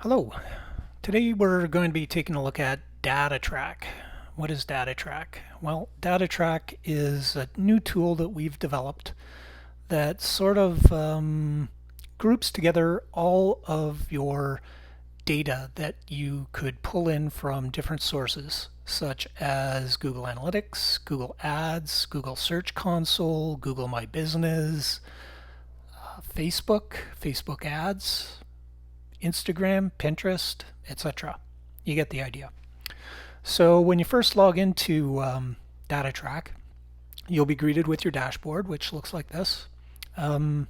Hello. Today we're going to be taking a look at Datatrack. What is Datatrack? Well, Datatrack is a new tool that we've developed that sort of groups together all of your data that you could pull in from different sources, such as Google Analytics, Google Ads, Google Search Console, Google My Business, Facebook Ads, Instagram, Pinterest, etc. You get the idea. So when you first log into Datatrack, you'll be greeted with your dashboard, which looks like this. The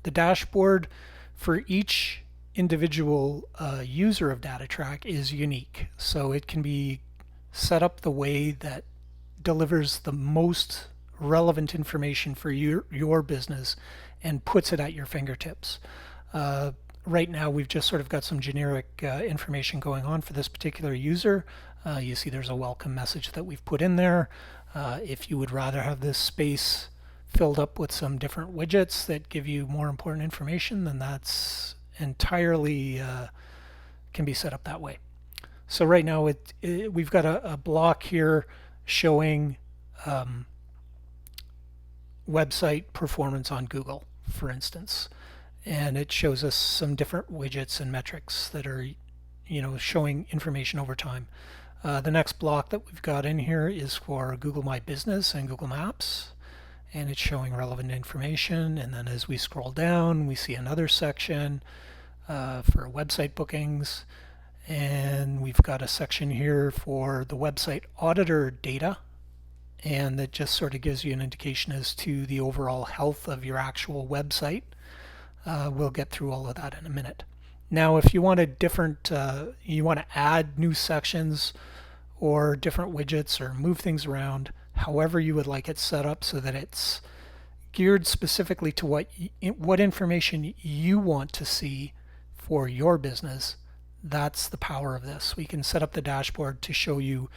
dashboard for each individual user of Datatrack is unique. So it can be set up the way that delivers the most relevant information for your business and puts it at your fingertips. Right now we've just sort of got some generic information going on for this particular user. You see there's a welcome message that we've put in there. If you would rather have this space filled up with some different widgets that give you more important information, then that's entirely can be set up that way. So right now we've got a block here showing website performance on Google, for instance. And it shows us some different widgets and metrics that are, showing information over time. The next block that we've got in here is for Google My Business and Google Maps, and it's showing relevant information. And then as we scroll down, we see another section for website bookings, and we've got a section here for the website auditor data, and that just sort of gives you an indication as to the overall health of your actual website. We'll get through all of that in a minute. Now, if you want you want to add new sections or different widgets or move things around, however you would like it set up so that it's geared specifically to what information you want to see for your business, that's the power of this. We can set up the dashboard to show you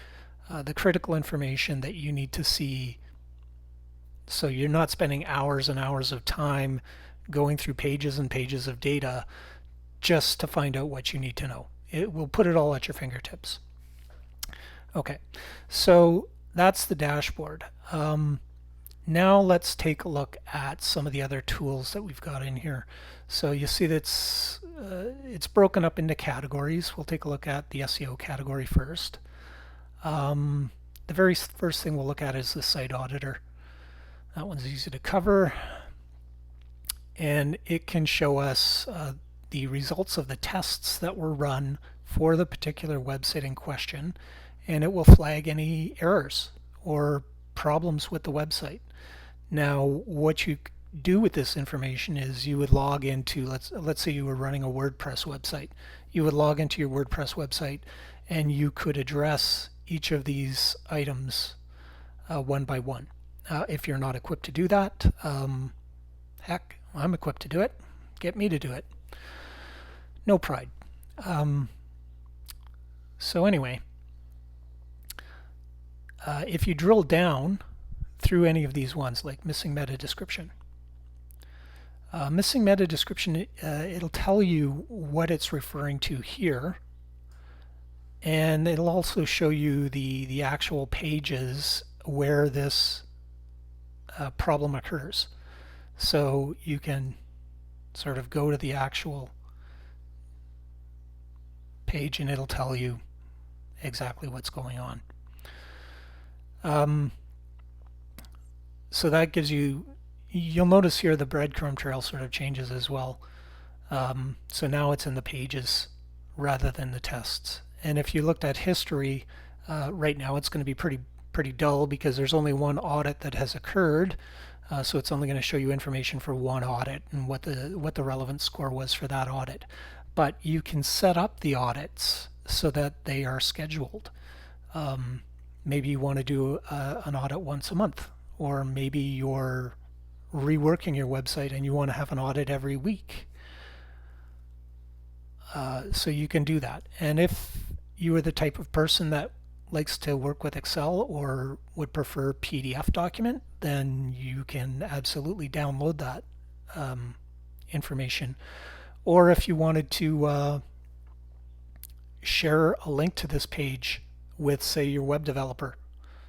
the critical information that you need to see, so you're not spending hours and hours of time going through pages and pages of data just to find out what you need to know. It will put it all at your fingertips. Okay, so that's the dashboard. Now let's take a look at some of the other tools that we've got in here. So you see that it's broken up into categories. We'll take a look at the SEO category first. The very first thing we'll look at is the site auditor. That one's easy to cover, and it can show us the results of the tests that were run for the particular website in question, and it will flag any errors or problems with the website. Now, what you do with this information is you would log into, let's say you were running a WordPress website. You would log into your WordPress website, and you could address each of these items one by one. If you're not equipped to do that, heck, I'm equipped to do it. Get me to do it. No pride. So anyway, if you drill down through any of these ones, like missing meta description, it'll tell you what it's referring to here, and it'll also show you the actual pages where this problem occurs. So you can sort of go to the actual page and it'll tell you exactly what's going on. So that gives you'll notice here the breadcrumb trail sort of changes as well. So now it's in the pages rather than the tests. And if you looked at history, right now it's going to be pretty dull because there's only one audit that has occurred. So it's only going to show you information for one audit and what the relevant score was for that audit. But you can set up the audits so that they are scheduled. Maybe you want to do an audit once a month, or maybe you're reworking your website and you want to have an audit every week. So you can do that. And if you are the type of person that likes to work with Excel or would prefer PDF document, then you can absolutely download that information. Or if you wanted to share a link to this page with, say, your web developer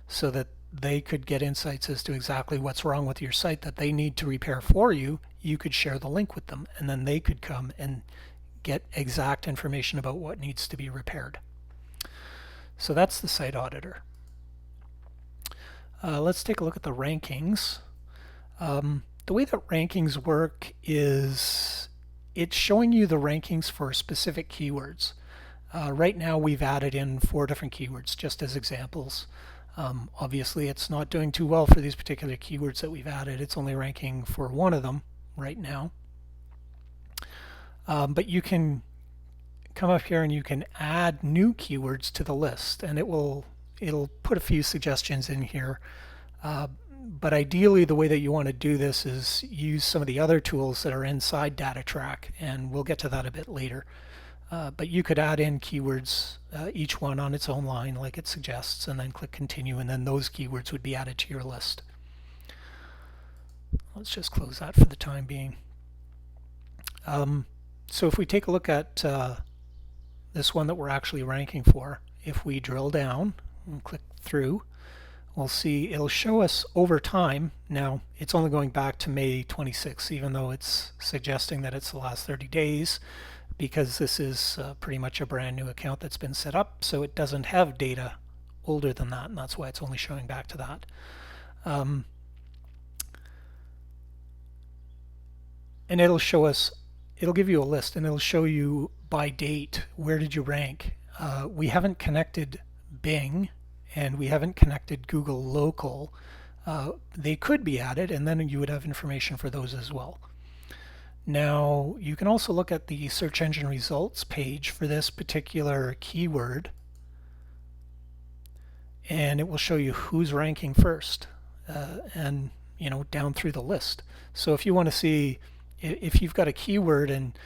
so that they could get insights as to exactly what's wrong with your site that they need to repair for you, you could share the link with them, and then they could come and get exact information about what needs to be repaired. So that's the site auditor. Let's take a look at the rankings. The way that rankings work is it's showing you the rankings for specific keywords. Right now we've added in 4 different keywords just as examples. Obviously it's not doing too well for these particular keywords that we've added. It's only ranking for one of them right now. But you can come up here and you can add new keywords to the list, and it'll put a few suggestions in here. But ideally the way that you want to do this is use some of the other tools that are inside Datatrack, and we'll get to that a bit later. But you could add in keywords, each one on its own line like it suggests, and then click continue, and then those keywords would be added to your list. Let's just close that for the time being. So if we take a look at this one that we're actually ranking for, if we drill down and click through, we'll see it'll show us over time. Now it's only going back to May 26th, even though it's suggesting that it's the last 30 days, because this is pretty much a brand new account that's been set up, so it doesn't have data older than that, and that's why it's only showing back to that. And it'll show us, it'll give you a list, and it'll show you by date where did you rank. We haven't connected Bing and we haven't connected Google Local. They could be added, and then you would have information for those as well. Now you can also look at the search engine results page for this particular keyword, and it will show you who's ranking first, and down through the list. So if you want to see if you've got a keyword and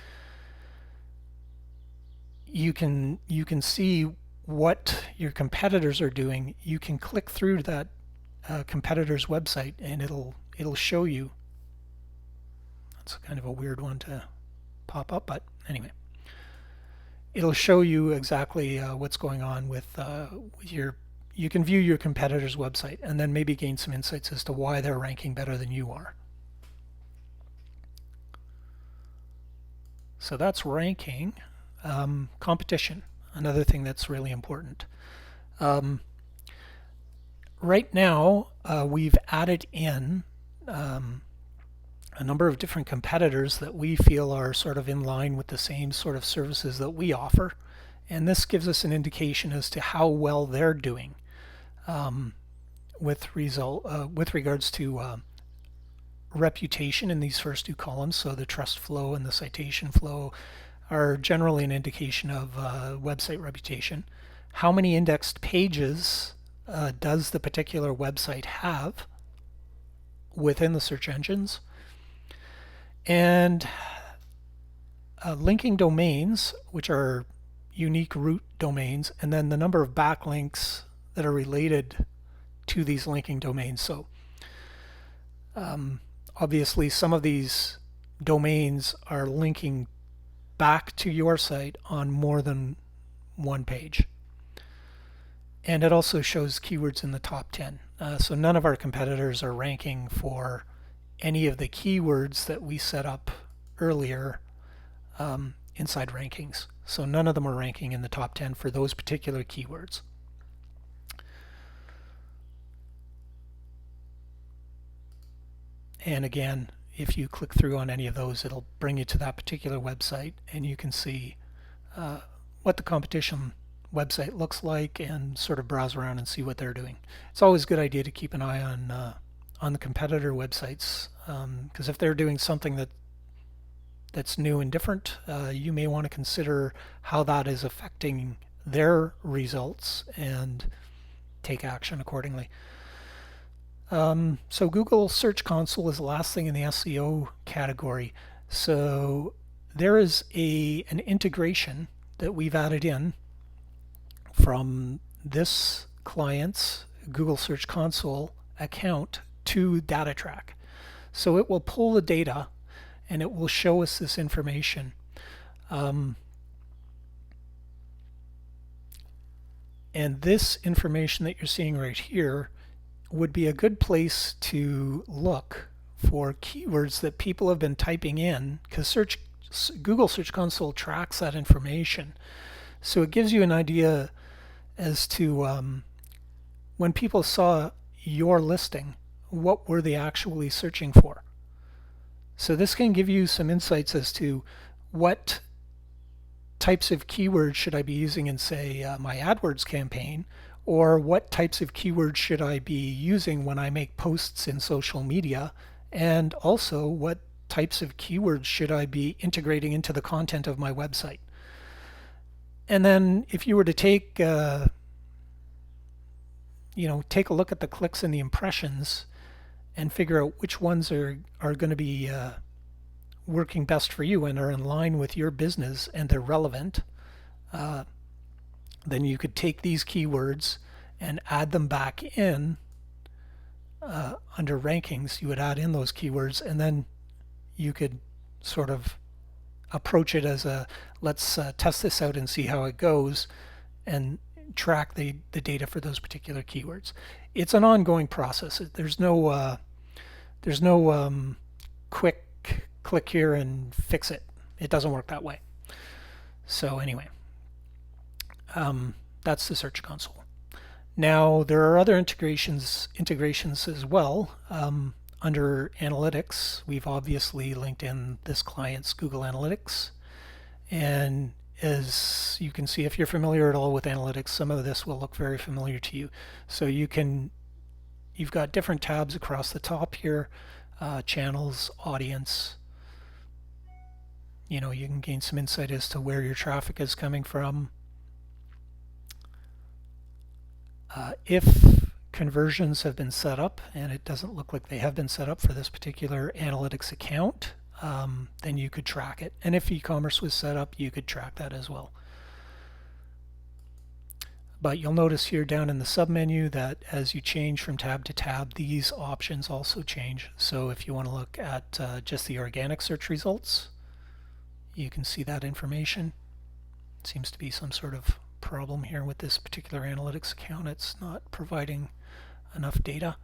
you can see what your competitors are doing, you can click through that competitor's website and it'll show you. That's kind of a weird one to pop up, but anyway, it'll show you exactly what's going on with your. You can view your competitor's website and then maybe gain some insights as to why they're ranking better than you are. So that's ranking. Competition, another thing that's really important. Right now we've added in a number of different competitors that we feel are sort of in line with the same sort of services that we offer, and this gives us an indication as to how well they're doing with regards to reputation in these first 2 columns. So the trust flow and the citation flow are generally an indication of website reputation. How many indexed pages does the particular website have within the search engines? And linking domains, which are unique root domains, and then the number of backlinks that are related to these linking domains. So obviously some of these domains are linking back to your site on more than one page. And it also shows keywords in the top 10. So none of our competitors are ranking for any of the keywords that we set up earlier inside rankings. So none of them are ranking in the top 10 for those particular keywords. And again, if you click through on any of those, it'll bring you to that particular website, and you can see what the competition website looks like and sort of browse around and see what they're doing. It's always a good idea to keep an eye on the competitor websites, because if they're doing something that's new and different, you may want to consider how that is affecting their results and take action accordingly. So Google Search Console is the last thing in the SEO category. So there is an integration that we've added in from this client's Google Search Console account to Datatrack. So it will pull the data and it will show us this information. And this information that you're seeing right here would be a good place to look for keywords that people have been typing in, because Google Search Console tracks that information. So it gives you an idea as to when people saw your listing, what were they actually searching for? So this can give you some insights as to what types of keywords should I be using in, say, my AdWords campaign, or what types of keywords should I be using when I make posts in social media, and also what types of keywords should I be integrating into the content of my website. And then if you were to take a look at the clicks and the impressions and figure out which ones are going to be working best for you and are in line with your business and they're relevant, then you could take these keywords and add them back in under rankings. You would add in those keywords, and then you could sort of approach it as a let's test this out and see how it goes, and track the data for those particular keywords. It's an ongoing process. There's no quick click here and fix it. It doesn't work that way. So anyway, that's the Search Console. Now there are other integrations as well. Under Analytics, we've obviously linked in this client's Google Analytics, and as you can see, if you're familiar at all with Analytics, some of this will look very familiar to you. So you've got different tabs across the top here, channels, audience. You can gain some insight as to where your traffic is coming from. If conversions have been set up, and it doesn't look like they have been set up for this particular Analytics account, then you could track it. And if e-commerce was set up, you could track that as well. But you'll notice here down in the submenu that as you change from tab to tab, these options also change. So if you want to look at just the organic search results, you can see that information. Seems to be some sort of problem here with this particular Analytics account. It's not providing enough data.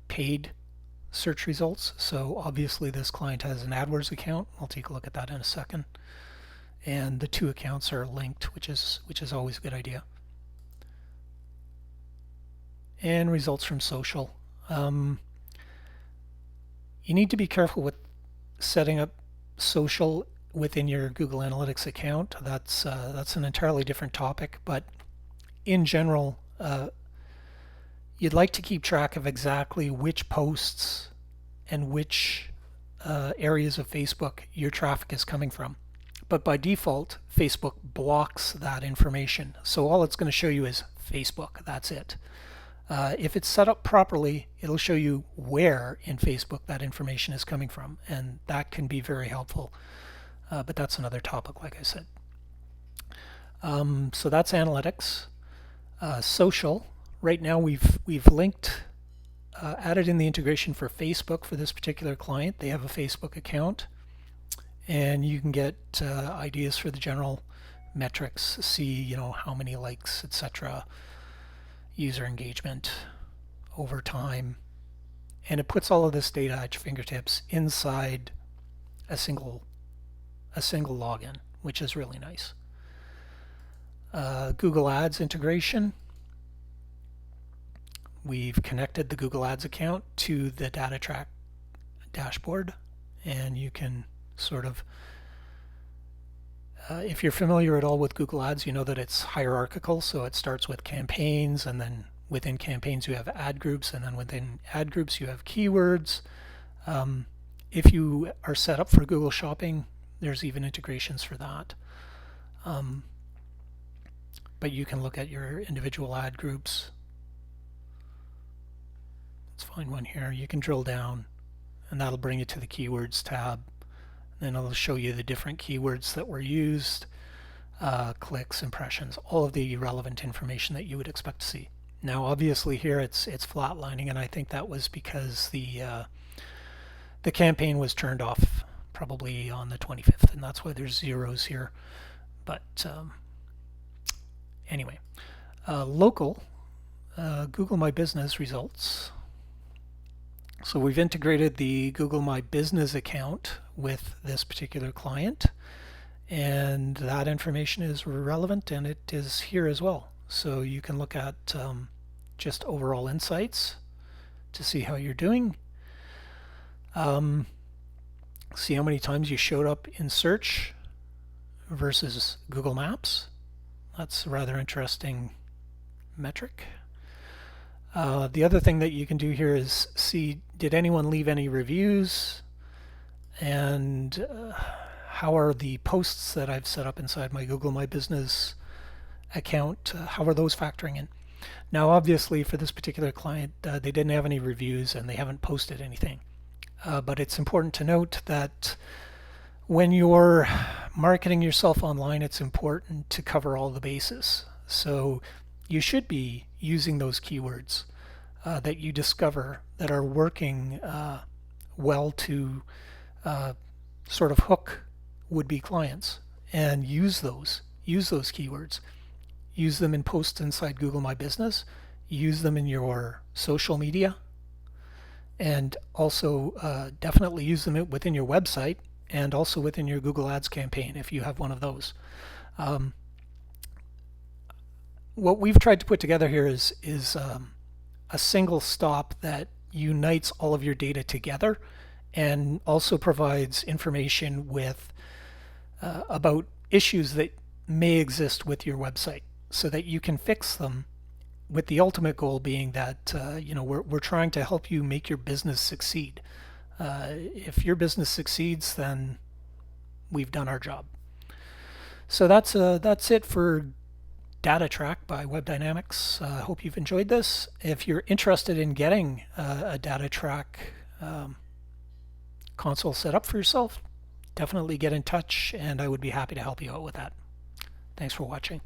Paid search results. So obviously this client has an AdWords account. I'll take a look at that in a second. And the two accounts are linked, which is always a good idea. And results from social. You need to be careful with setting up social within your Google Analytics account. That's an entirely different topic, but in general, you'd like to keep track of exactly which posts and which areas of Facebook your traffic is coming from. But by default, Facebook blocks that information. So all it's going to show you is Facebook. That's it. If it's set up properly, it'll show you where in Facebook that information is coming from, and that can be very helpful. But that's another topic, like I said. So that's Analytics. Social. Right now we've linked, added in the integration for Facebook for this particular client. They have a Facebook account, and you can get ideas for the general metrics, see how many likes, etc., user engagement over time, and it puts all of this data at your fingertips inside a single login, which is really nice. Google Ads integration. We've connected the Google Ads account to the Datatrack dashboard, and you can sort of, if you're familiar at all with Google Ads, you know that it's hierarchical. So it starts with campaigns, and then within campaigns you have ad groups, and then within ad groups you have keywords. If you are set up for Google Shopping, there's even integrations for that. But you can look at your individual ad groups. Let's find one here. You can drill down, and that'll bring you to the Keywords tab. Then it'll show you the different keywords that were used, clicks, impressions, all of the relevant information that you would expect to see. Now, obviously, here it's flatlining, and I think that was because the campaign was turned off probably on the 25th, and that's why there's zeros here. But anyway, local Google My Business results. So we've integrated the Google My Business account with this particular client, and that information is relevant and it is here as well. So you can look at just overall insights to see how you're doing. See how many times you showed up in search versus Google Maps. That's a rather interesting metric. The other thing that you can do here is see, did anyone leave any reviews, and how are the posts that I've set up inside my Google My Business account, how are those factoring in? Now obviously for this particular client, they didn't have any reviews and they haven't posted anything. But it's important to note that when you're marketing yourself online, it's important to cover all the bases. So you should be using those keywords that you discover that are working well to sort of hook would-be clients, and use those keywords. Use them in posts inside Google My Business. Use them in your social media, and also definitely use them within your website and also within your Google Ads campaign if you have one of those. What we've tried to put together here is a single stop that unites all of your data together and also provides information with about issues that may exist with your website so that you can fix them, with the ultimate goal being that we're trying to help you make your business succeed. If your business succeeds, then we've done our job. So that's it for Datatrack by Web Dynamics. I hope you've enjoyed this. If you're interested in getting a Datatrack console set up for yourself, definitely get in touch and I would be happy to help you out with that. Thanks for watching.